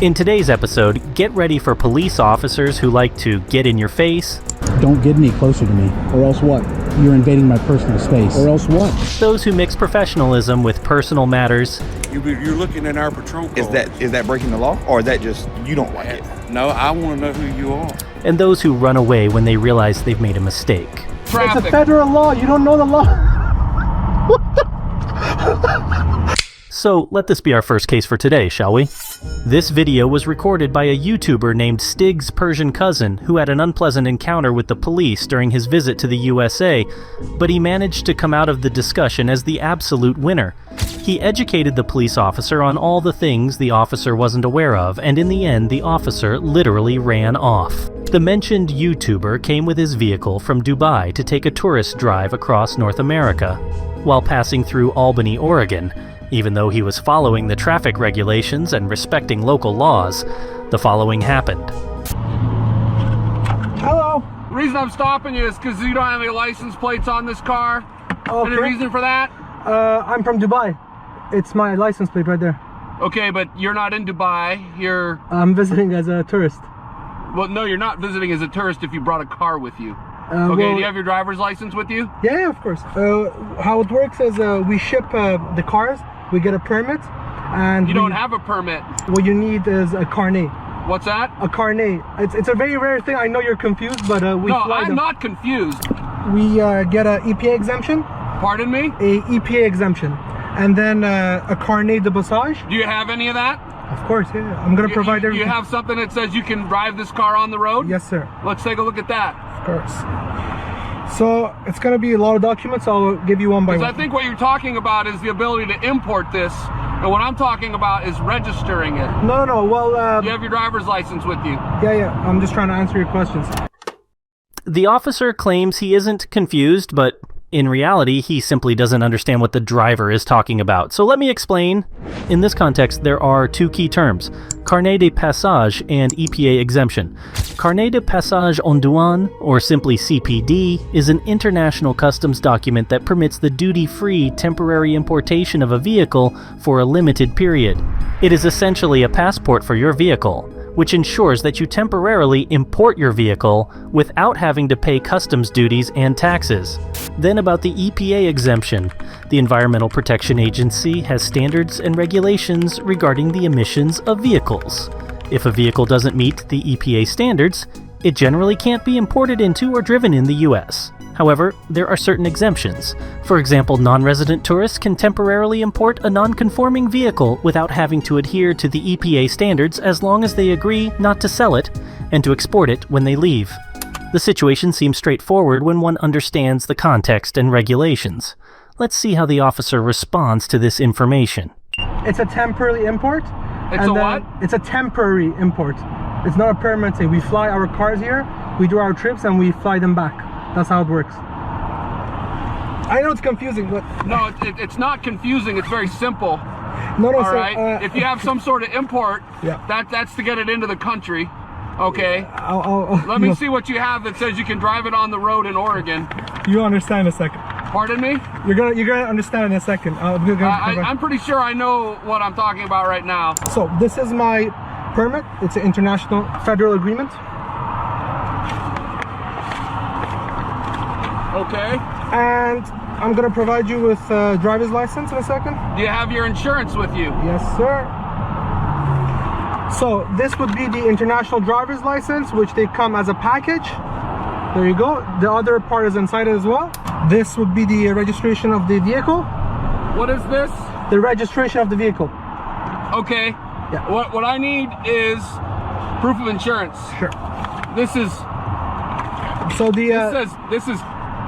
In today's episode, get ready for police officers who like to get in your face. Don't get any closer to me, or else what? You're invading my personal space. Or else what? Those who mix professionalism with personal matters. You're looking at our patrol cars. Is that breaking the law, or is that just you don't like it? No, I want to know who you are. And those who run away when they realize they've made a mistake. Traffic. It's a federal law. You don't know the law. So let this be our first case for today, shall we? This video was recorded by a YouTuber named Stig's Persian cousin who had an unpleasant encounter with the police during his visit to the USA, but he managed to come out of the discussion as the absolute winner. He educated the police officer on all the things the officer wasn't aware of, and in the end the officer literally ran off. The mentioned YouTuber came with his vehicle from Dubai to take a tourist drive across North America. While passing through Albany, Oregon, even though he was following the traffic regulations and respecting local laws, the following happened. Hello. The reason I'm stopping you is because you don't have any license plates on this car. Okay. Any reason for that? I'm from Dubai. It's my license plate right there. Okay, but you're not in Dubai. I'm visiting as a tourist. Well, no, you're not visiting as a tourist if you brought a car with you. Okay, well, do you have your driver's license with you? Yeah, of course. How it works is we ship the cars, we get a permit, and you don't have a permit. What you need is a carnet. What's that? A carnet. It's a very rare thing. I know you're confused, but we no, fly I'm them. not confused. We get a EPA exemption. Pardon me? A EPA exemption, and then a carnet de passage. Do you have any of that? Of course, yeah. I'm gonna provide everything. You have something that says you can drive this car on the road? Yes, sir. Let's take a look at that. Of course. So it's gonna be a lot of documents. I'll give you one by one. I think what you're talking about is the ability to import this, and what I'm talking about is registering it. No. Well, you have your driver's license with you. Yeah. I'm just trying to answer your questions. The officer claims he isn't confused, but in reality, he simply doesn't understand what the driver is talking about. So let me explain. In this context, there are two key terms: carnet de passage and EPA exemption. Carnet de passage en douane, or simply CPD, is an international customs document that permits the duty-free temporary importation of a vehicle for a limited period. It is essentially a passport for your vehicle, which ensures that you temporarily import your vehicle without having to pay customs duties and taxes. Then about the EPA exemption. The Environmental Protection Agency has standards and regulations regarding the emissions of vehicles. If a vehicle doesn't meet the EPA standards, it generally can't be imported into or driven in the US. However, there are certain exemptions. For example, non-resident tourists can temporarily import a non-conforming vehicle without having to adhere to the EPA standards as long as they agree not to sell it and to export it when they leave. The situation seems straightforward when one understands the context and regulations. Let's see how the officer responds to this information. It's a temporary import. It's a what? It's a temporary import. It's not a permanent thing. We fly our cars here, we do our trips, and we fly them back. That's how it works. I know it's confusing, but... No, it's not confusing. It's very simple. No, all sir, right? If you have some sort of import, yeah. that's to get it into the country. Okay? Let me see what you have that says you can drive it on the road in Oregon. You understand in a second. Pardon me? You're gonna understand in a second. I'm pretty sure I know what I'm talking about right now. So this is my permit. It's an international federal agreement. Okay. And I'm gonna provide you with a driver's license in a second. Do you have your insurance with you? Yes, sir. So this would be the international driver's license, which they come as a package. There you go. The other part is inside it as well. This would be the registration of the vehicle. What is this? The registration of the vehicle. Okay. Yeah. What I need is proof of insurance. Sure. This is. So this is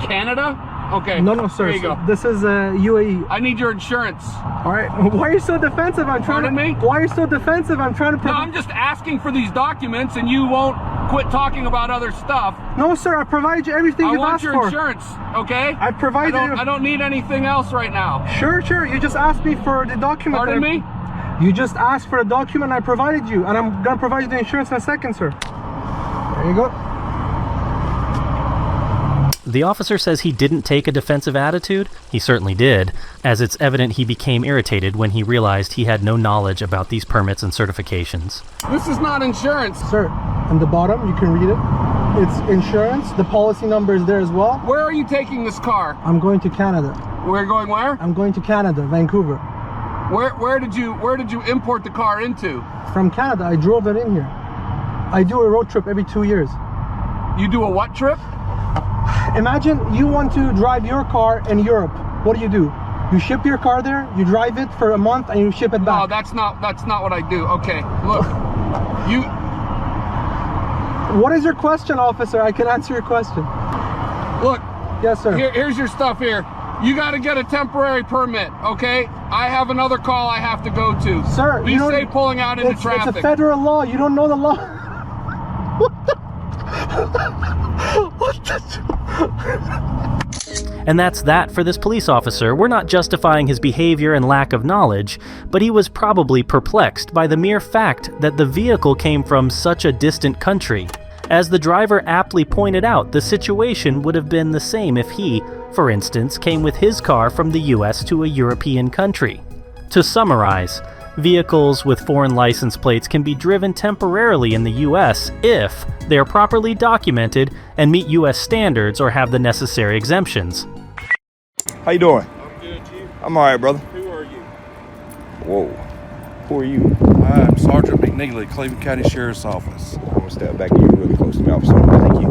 Canada. Okay. No, sir. There you go. This is UAE. I need your insurance. All right. Why are you so defensive? Pardon me? Why are you so defensive? I'm trying to. No, I'm just asking for these documents, and you won't quit talking about other stuff. No, sir. I provide you everything you've asked for. I want your insurance. Okay. I provide you. I don't need anything else right now. Sure. You just asked me for the document. Pardon me? You just asked for a document. I provided you, and I'm gonna provide you the insurance in a second, sir. There you go. The officer says he didn't take a defensive attitude. He certainly did, as it's evident he became irritated when he realized he had no knowledge about these permits and certifications. This is not insurance. Sir, on the bottom, you can read it. It's insurance. The policy number is there as well. Where are you taking this car? I'm going to Canada. We're going where? I'm going to Canada, Vancouver. Where did you import the car into? From Canada, I drove it in here. I do a road trip every 2 years. You do a what trip? Imagine you want to drive your car in Europe. What do? You ship your car there, you drive it for a month, and you ship it back. No, that's not what I do. Okay, look, you. What is your question, officer? I can answer your question. Look. Yes, sir. Here's your stuff here. You got to get a temporary permit, okay? I have another call I have to go to. Sir, please stay pulling out into traffic. It's a federal law. You don't know the law. What the? And that's that for this police officer. We're not justifying his behavior and lack of knowledge, but he was probably perplexed by the mere fact that the vehicle came from such a distant country. As the driver aptly pointed out, the situation would have been the same if he, for instance, came with his car from the US to a European country. To summarize, vehicles with foreign license plates can be driven temporarily in the US if they are properly documented and meet US standards or have the necessary exemptions. How you doing? I'm good, you. I'm all right, brother. Who are you? Whoa. Who are you? I'm Sergeant McNeely, Cleveland County Sheriff's Office. I'm gonna step back. You're really close to me, officer. Thank you. I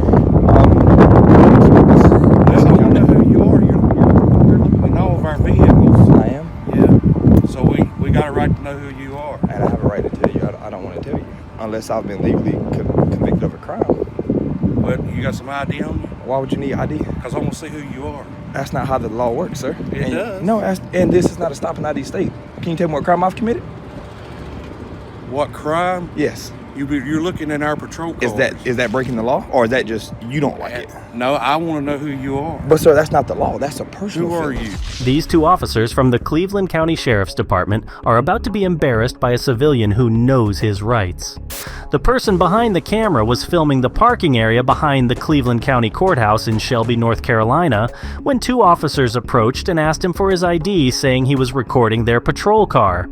want to know who you are. You're looking in all of our vehicles. I am. Yeah. So we got a right to know who you are. And I have a right to tell you. I don't want to tell you unless I've been legally convicted of a crime. But you got some ID on you? Why would you need ID? Because I want to see who you are. That's not how the law works, sir. It does. No, and this is not a stop and ID state. Can you tell me what crime I've committed? What crime? Yes. You're looking in our patrol cars. Is that breaking the law, or is that just you don't like it? No, I want to know who you are. But sir, that's not the law. That's a personal. Who are feeling. you? These two officers from the Cleveland County Sheriff's Department are about to be embarrassed by a civilian who knows his rights. The person behind the camera was filming the parking area behind the Cleveland County Courthouse in Shelby, North Carolina, when two officers approached and asked him for his ID, saying he was recording their patrol car.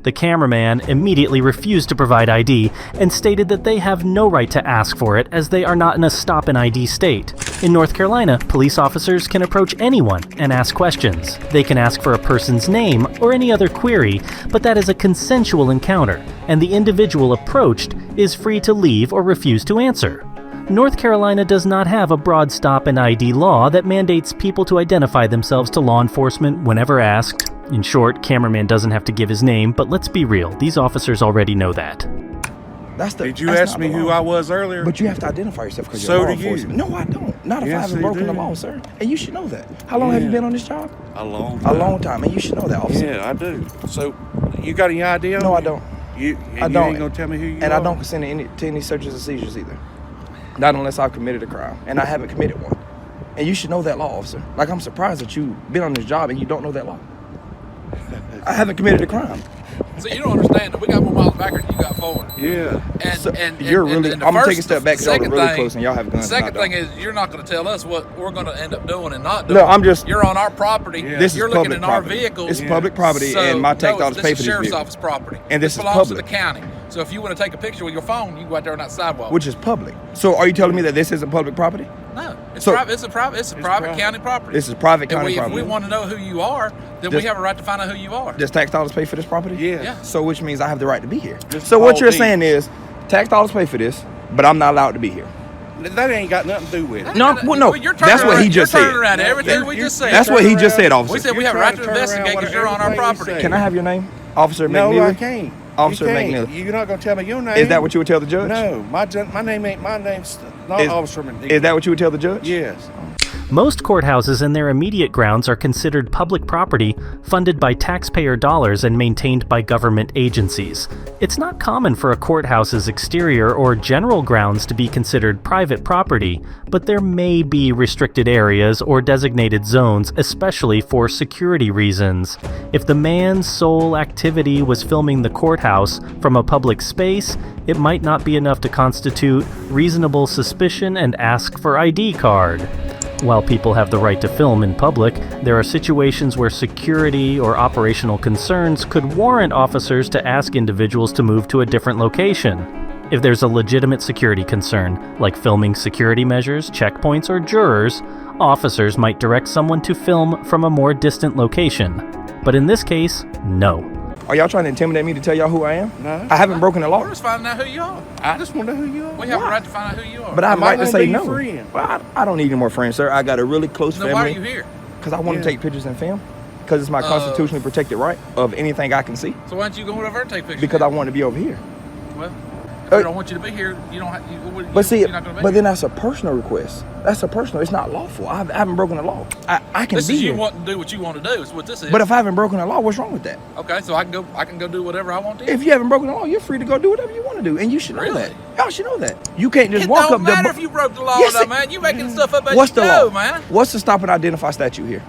The cameraman immediately refused to provide ID and stated that they have no right to ask for it as they are not in a stop and ID state. In North Carolina, police officers can approach anyone and ask questions. They can ask for a person's name or any other query, but that is a consensual encounter, and the individual approached is free to leave or refuse to answer. North Carolina does not have a broad stop and ID law that mandates people to identify themselves to law enforcement whenever asked. In short, cameraman doesn't have to give his name, but let's be real, these officers already know that. Did you ask me who I was earlier? But you have to identify yourself because So you're law do you. enforcement. No, I don't. Not if I Yes, haven't you broken the do. law, sir. And you should know that. How long have you Yeah. been on this job? A long A time. long time, and you should know that, officer. Yeah, I do. So, you got any idea? No, I don't. You I don't. ain't gonna tell me who you are? And I don't consent to any searches and seizures either. Not unless I've committed a crime, and I haven't committed one. And you should know that law, officer. Like, I'm surprised that you've been on this job and you don't know that law. I haven't committed a crime. So you don't understand that we got more miles back than you got forward. Yeah. And, So, and you're and- really. and the I'm gonna first- take a step back because y'all are second really thing- close and y'all have The guns. and I second thing don't. is you're not going to tell us what we're going to end up doing and not doing. No, I'm just. You're on our property. Yeah. This is You're looking public in property. our vehicles. It's public property, So, and my tax dollars this pay is for this sheriff's vehicle, office property. And this is belongs public. to the county. So if you want to take a picture with your phone, you can go out there on that sidewalk. which is public. So, are you telling me that this isn't public property? no, it's So- private. It's a private private. county property. This is private And county if property. we want to know who you are, then Just- we have a right to find out who you are. Does tax dollars pay for this property? Yeah. Yeah. So, which means I have the right to be here. Just So, what call you're these. saying is, tax dollars pay for this, but I'm not allowed to be here. That ain't got nothing to do with it. No, well, no, You're turning that's what he around- just you're said. turning around everything we You- just said. That's what he just said, officer. We said we You're have a right trying to turn around investigate because you're on our everything we property. say. Can I have your name? Officer No, McNeely? I can't. Officer You can't. McNeely. You're not gonna tell me your name. Is that what you would tell the judge? No, my name ain't. My name's not Is- Officer McNeely. Is that what you would tell the judge? Yes. Most courthouses and their immediate grounds are considered public property, funded by taxpayer dollars and maintained by government agencies. It's not common for a courthouse's exterior or general grounds to be considered private property, but there may be restricted areas or designated zones, especially for security reasons. If the man's sole activity was filming the courthouse from a public space, it might not be enough to constitute reasonable suspicion and ask for ID card. While people have the right to film in public, there are situations where security or operational concerns could warrant officers to ask individuals to move to a different location. If there's a legitimate security concern, like filming security measures, checkpoints, or jurors, officers might direct someone to film from a more distant location. But in this case, no. Are y'all trying to intimidate me to tell y'all who I am? No. I haven't broken the law. We're just finding out who you are. I just want to know who you are. We have a right to find out who you are. But I have a right to say no. Friend. Well, I don't need any more friends, sir. I got a really close Then family. why are you here? Because I want to take pictures and film. Because it's my constitutionally protected right of anything I can see. So why don't you go over and take pictures? Because I want to be over here. Well, if I don't want you to be here, you don't have. But see, you're not gonna be but here. then that's a personal request. That's a personal. It's not lawful. I haven't broken the law. I can This be is you here. wanting to do what you want to do. Is what this is. But if I haven't broken the law, what's wrong with that? Okay, so I can go do whatever I want to. If you haven't broken the law, you're free to go do whatever you want to do, and you should know Really? that. Y'all should know that. You can't just It walk don't up there. matter if you broke the law Yes, or not, it- man. You making stuff up as What's you the go, law, man. What's the stop and identify statute here?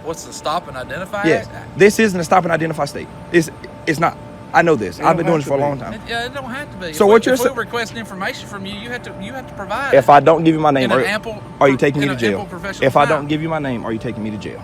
What's the stop and identify? Yes, Act? this isn't a stop and identify state. It's not. I know this. I've been doing this for a long time. Yeah, it don't have to be. So if what you're if saying? we're requesting information from you, you have to provide. If I don't give you my name, In an ample- are you taking me in to an jail? ample professional If I time. don't give you my name, are you taking me to jail?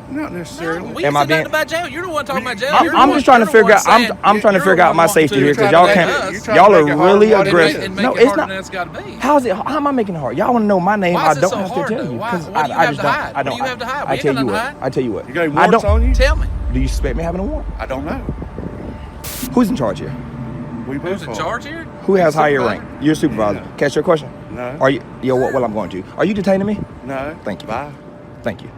Not necessarily. We Am ain't I said nothing being- about jail. You're the one talking about jail. I'm You're the I'm one- just trying to you're the figure one out. saying- I'm trying to you're figure the out one my wanting safety to here because try y'all to can't. make us- Y'all to are make it harder really than what it aggressive. and make No, it it's harder not. than it's got to be. How's it? How am I making it hard? Y'all want to know my name? Why is I it don't so have to hard, tell though? you Why- because what do you I have just to don't. hide? I don't. What do you have to hide? I We tell ain't you got what. nothing to hide. I tell you what. You got any I warrants don't. on you? Tell me, Do you suspect me having a warrant? I don't know. Who's in charge here? We both who's in are. charge here? Who has higher Supervisor? rank? You're a supervisor. Yeah. Catch your question. No. Are you? Yo, what? Well, I'm going to. Are you detaining me? No. Thank you. Bye. Thank you.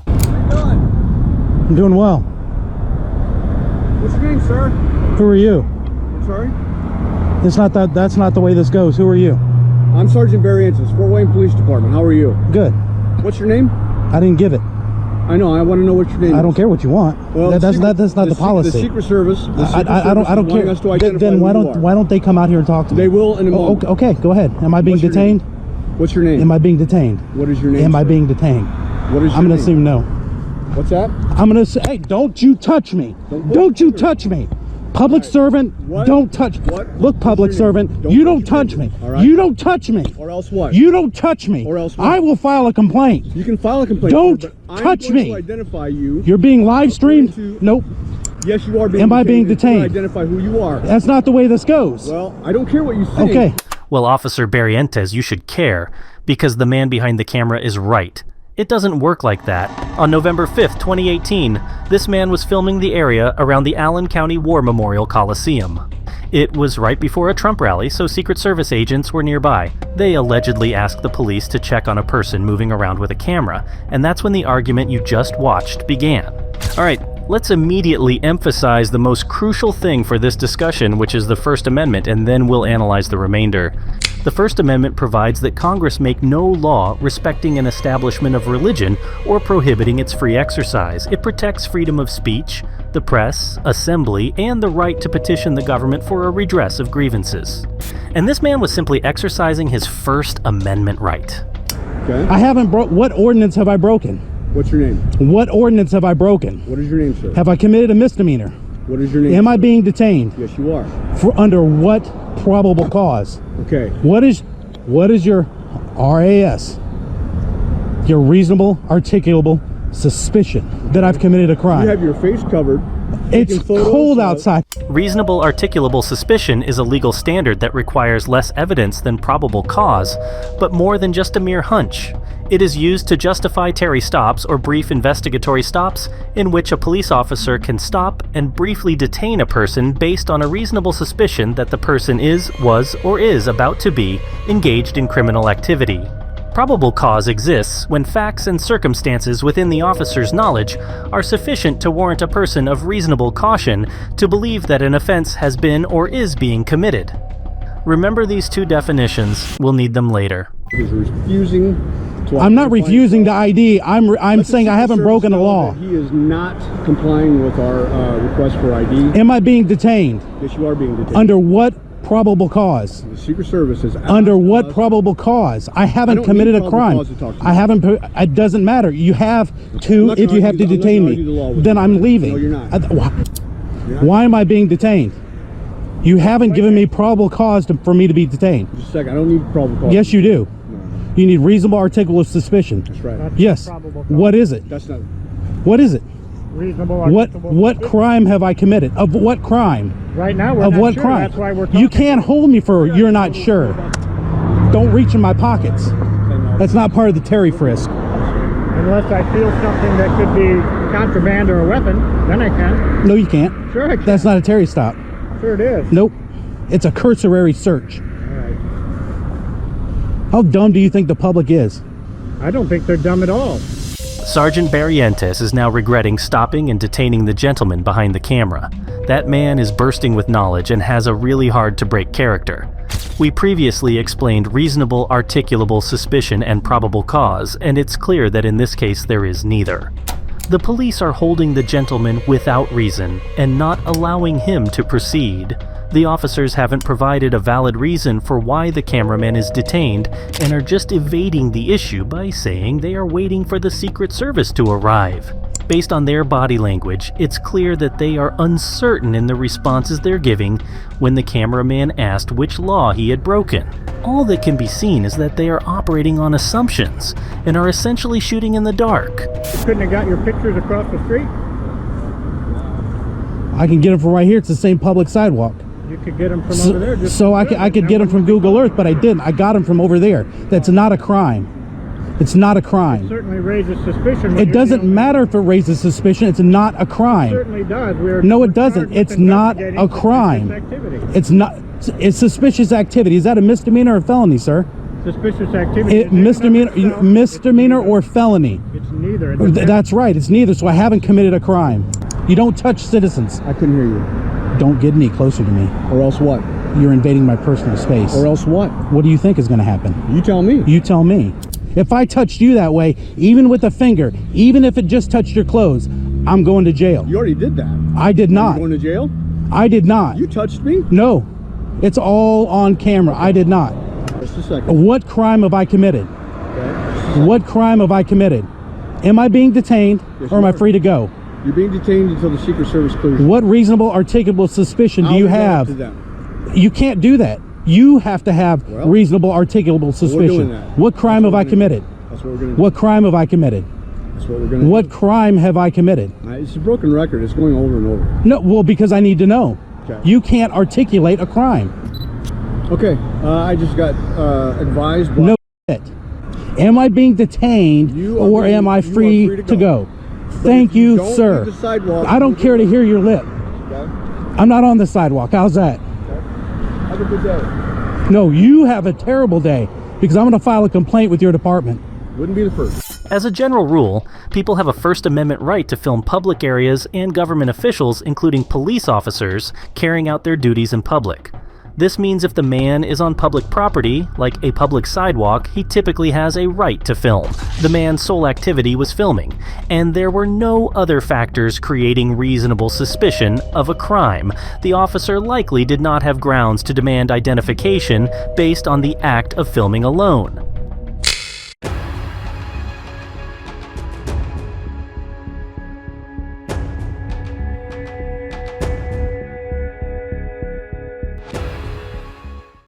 I'm doing well. What's your name, sir? Who are you? I'm sorry? That's not the way this goes. Who are you? I'm Sergeant Barry Antis, Fort Wayne Police Department. How are you? Good. What's your name? I didn't give it. I know, I want to know what your name is. I don't care what you want. Well, that's not the policy. The Secret Service. The Secret I don't Service is care. wanting us to identify Then who why you don't are. why don't they come out here and talk to me? They will in a moment. Okay, go ahead. Am I being What's your detained? name? What's your name? Am I being detained? What is your name? Am I sir? being detained? What is your I'm gonna name? assume no. What's that? I'm gonna say, hey, don't you touch me. Don't you touch me. Public servant, What? don't touch. What? Look, public What's your name? servant, Don't you touch don't your touch name. me. All right. You don't touch me. Or else what? You don't touch me. Or else what? I will file a complaint. You can file a complaint. Don't sir, but touch I'm going me. to identify you. You're being live streamed. According to- Nope. Yes, you are being Am I being It's going to detained? Identify who you are. That's not the way this goes. Well, I don't care what you think. Okay. Well, Officer Barrientes, you should care, because the man behind the camera is right. It doesn't work like that. On November 5th, 2018, this man was filming the area around the Allen County War Memorial Coliseum. It was right before a Trump rally, so Secret Service agents were nearby. They allegedly asked the police to check on a person moving around with a camera, and that's when the argument you just watched began. Alright, let's immediately emphasize the most crucial thing for this discussion, which is the First Amendment, and then we'll analyze the remainder. The First Amendment provides that Congress make no law respecting an establishment of religion or prohibiting its free exercise. It protects freedom of speech, the press, assembly, and the right to petition the government for a redress of grievances. And this man was simply exercising his First Amendment right. Okay. I haven't what ordinance have I broken? What's your name? What ordinance have I broken? What is your name, sir? Have I committed a misdemeanor? What is your name? Am I sir? being detained? Yes, you are. For under what probable cause? Okay. What is your RAS? Your reasonable, articulable suspicion that I've committed a crime. You have your face covered. It's taking photos cold of- outside. Reasonable articulable suspicion is a legal standard that requires less evidence than probable cause, but more than just a mere hunch. It is used to justify Terry stops or brief investigatory stops in which a police officer can stop and briefly detain a person based on a reasonable suspicion that the person is, was, or is about to be engaged in criminal activity. Probable cause exists when facts and circumstances within the officer's knowledge are sufficient to warrant a person of reasonable caution to believe that an offense has been or is being committed. Remember these two definitions, we'll need them later. He's refusing to I'm not identify refusing the himself. ID. I'm Let the saying I Secret haven't Service broken a know law. that He is not complying with our request for ID. Am I being detained? Yes, you are being detained. Under what probable cause? The Secret Service is Under what probable cause? I haven't don't committed need a probable crime. cause to talk to you. I haven't. It doesn't matter. You have I'm to. not If gonna you have to argue- I'm not detain gonna me, argue the law with then you. I'm leaving. No, you're not. Why am I being detained? You haven't given me probable cause for me to be detained. Just a second. I don't need probable cause. Yes, you do. You need reasonable articulable suspicion. That's right. Yes. What is it? That's not What is it? reasonable. What crime have I committed? Of what crime? Right now, we're Of not what sure. crime? That's why we're talking. You can't hold me for you're not sure. Don't reach in my pockets. That's not part of the Terry frisk. Unless I feel something that could be contraband or a weapon, then I can. No, you can't. Sure I can. That's not a Terry stop. Sure it is. Nope. It's a cursory search. All right. How dumb do you think the public is? I don't think they're dumb at all. Sergeant Barrientos is now regretting stopping and detaining the gentleman behind the camera. That man is bursting with knowledge and has a really hard-to-break character. We previously explained reasonable articulable suspicion and probable cause, and it's clear that in this case there is neither. The police are holding the gentleman without reason and not allowing him to proceed. The officers haven't provided a valid reason for why the cameraman is detained and are just evading the issue by saying they are waiting for the Secret Service to arrive. Based on their body language, it's clear that they are uncertain in the responses they're giving when the cameraman asked which law he had broken. All that can be seen is that they are operating on assumptions and are essentially shooting in the dark. You couldn't have got your pictures across the street? I can get them from right here. It's the same public sidewalk. You could get them from over there. Just So I could get them from Google Earth, but I didn't. I got them from over there. That's not a crime. It's not a crime. certainly raises suspicion. when It you're doesn't dealing- matter if it raises suspicion. It's not a It crime. certainly does. We're No, it we're doesn't. charged with It's not investigating a crime. suspicious activity. It's not. It's suspicious activity. Is that a misdemeanor or felony, sir? Suspicious activity. is Misdemeanor or felony? It's neither. It depends. That's right. It's neither. So I haven't committed a crime. You don't touch citizens. I couldn't hear you. Don't get any closer to me. Or else what? You're invading my personal space. Or else what? What do you think is going to happen? You tell me. You tell me. If I touched you that way, even with a finger, even if it just touched your clothes, I'm going to jail. You already did that. I did Are not. you going to jail? I did not. You touched me? No. It's all on camera. I did not. Just a second. What crime have I committed? Okay. What crime have I committed? Am I being detained Yes, or am you I are. free to go? You're being detained until the Secret Service clears you. What reasonable articulable suspicion do I'll you leave that up have? to them. You can't do that. You have to have Well, reasonable articulable suspicion. doing that. What crime have I committed? That's what we're going to do. What crime have I committed? That's what we're going to What do. crime have I committed? It's a broken record. It's going over and over. No, well, because I need to know. Okay. You can't articulate a crime. Okay. I just got advised by... No shit. Am I being detained You are or being- am I you are free free to to go? But Thank if you you, don't sir. leave the sidewalk, I don't you're care to gonna- hear your lip. Okay. I'm not on the sidewalk. How's that? Have a good day. No, you have a terrible day because I'm going to file a complaint with your department. Wouldn't be the first. As a general rule, people have a First Amendment right to film public areas and government officials, including police officers, carrying out their duties in public. This means if the man is on public property, like a public sidewalk, he typically has a right to film. The man's sole activity was filming, and there were no other factors creating reasonable suspicion of a crime. The officer likely did not have grounds to demand identification based on the act of filming alone.